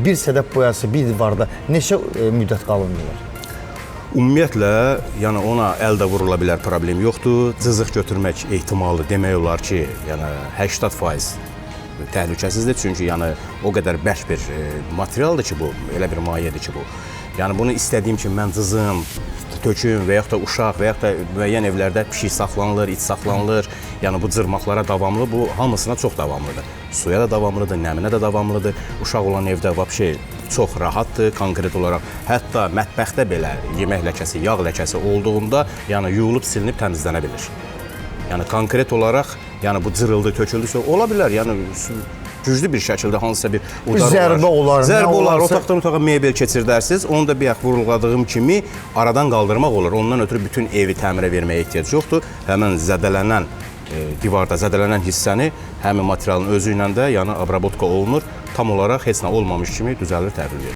bir sədəf boyası bir divarda neçə müddət qalınmır? Ümumiyyətlə, yəni ona əldə vurula bilər, problem yoxdur. Cızıq götürmək ehtimalı demək olar ki, yəni 80% təhlükəsizdir. Çünki yəni o qədər bərk bir materialdır ki bu, elə bir mayedir ki bu. Yəni bunu istədiyim kimi mən cızım, töküm və yaxud da uşaq və yaxud da müəyyən evlərdə pişik saxlanılır, it saxlanılır. Yəni bu cırmaqlara davamlı, bu hamısına çox davamlıdır. Suya da davamlıdır, nəminə də davamlıdır. Uşaq olan evdə vəbşə çox rahatdır, konkret olaraq. Hətta mətbəxdə belə yemək ləkəsi, yağ ləkəsi olduğunda yəni yuyulub silinib təmizlənə bilir. Yəni konkret olaraq yəni bu cırıldı, töküldü, ola bilər. Yəni güclü bir şəkildə hansısa bir udar zərbə olar. Zərbə olar, otaqdan otağa mebel keçirdərsiniz. Onu da bir vurğuladığım kimi aradan qaldırmaq olur. Ondan ötürü bütün evi təmirə verməyə ehtiyac yoxdur. Həmin zədələnən divarda zədələnən hissəni həmin materialın özü ilə də yəni abrabotka olunur. Tam olaraq heç nə olmamış kimi düzəlir, təhvil verilir.